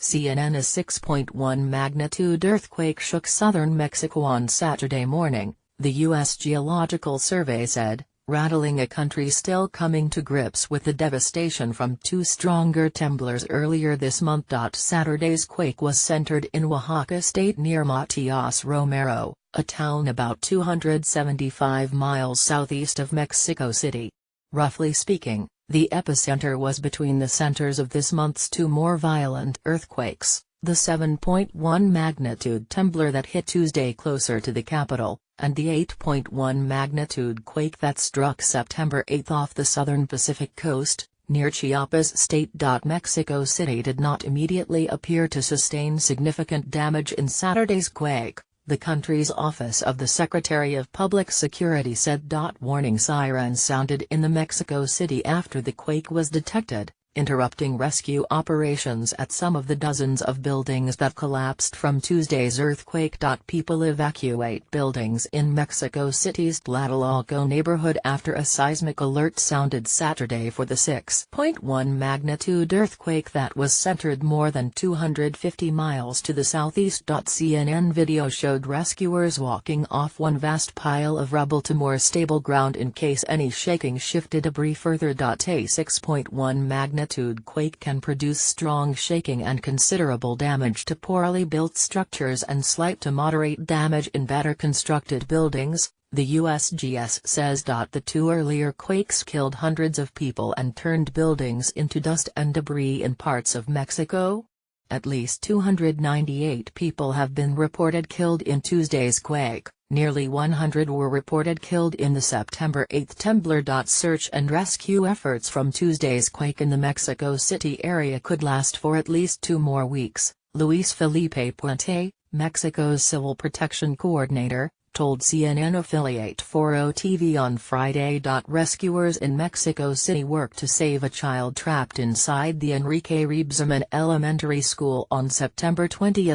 CNN: A 6.1 magnitude earthquake shook southern Mexico on Saturday morning, the U.S. Geological Survey said, rattling a country still coming to grips with the devastation from two stronger temblors earlier this month. Saturday's quake was centered in Oaxaca state near Matias Romero, a town about 275 miles southeast of Mexico City. Roughly speaking, the epicenter was between the centers of this month's two more violent earthquakes, the 7.1 magnitude temblor that hit Tuesday closer to the capital, and the 8.1 magnitude quake that struck September 8 off the southern Pacific coast, near Chiapas state. Mexico City did not immediately appear to sustain significant damage in Saturday's quake, the country's Office of the Secretary of Public Security said. Warning sirens sounded in the Mexico City after the quake was detected, interrupting rescue operations at some of the dozens of buildings that collapsed from Tuesday's earthquake. People evacuate buildings in Mexico City's Tlatelolco neighborhood after a seismic alert sounded Saturday for the 6.1 magnitude earthquake that was centered more than 250 miles to the southeast. CNN video showed rescuers walking off one vast pile of rubble to more stable ground in case any shaking shifted debris further. A 6.1 magnitude quake can produce strong shaking and considerable damage to poorly built structures and slight to moderate damage in better constructed buildings, the USGS says. The two earlier quakes killed hundreds of people and turned buildings into dust and debris in parts of Mexico. At least 298 people have been reported killed in Tuesday's quake, nearly 100 were reported killed in the September 8 temblor. Search and rescue efforts from Tuesday's quake in the Mexico City area could last for at least 2 more weeks, Luis Felipe Puente, Mexico's civil protection coordinator, told CNN affiliate 40 TV on Friday. Rescuers in Mexico City worked to save a child trapped inside the Enrique Rebsamen Elementary School on September 20.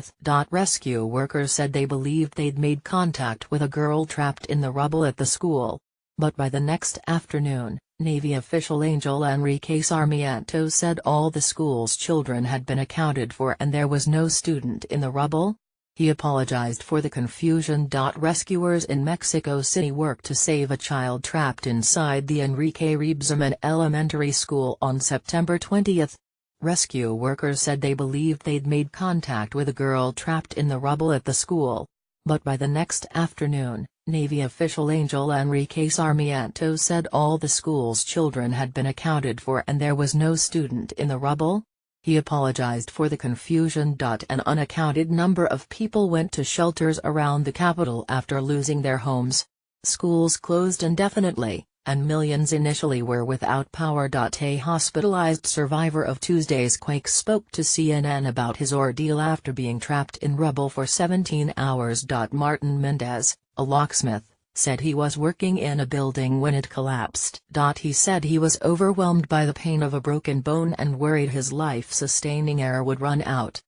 Rescue workers said they believed they'd made contact with a girl trapped in the rubble at the school. But by the next afternoon, Navy official Angel Enrique Sarmiento said all the school's children had been accounted for and there was no student in the rubble. He apologized for the confusion. Rescuers in Mexico City worked to save a child trapped inside the Enrique Rebsamen Elementary School on September 20. Rescue workers said they believed they'd made contact with a girl trapped in the rubble at the school. But by the next afternoon, Navy official Angel Enrique Sarmiento said all the school's children had been accounted for and there was no student in the rubble. He apologized for the confusion. An unaccounted number of people went to shelters around the capital after losing their homes. Schools closed indefinitely, and millions initially were without power. A hospitalized survivor of Tuesday's quake spoke to CNN about his ordeal after being trapped in rubble for 17 hours. Martin Mendez, a locksmith, said he was working in a building when it collapsed. He said he was overwhelmed by the pain of a broken bone and worried his life-sustaining air would run out.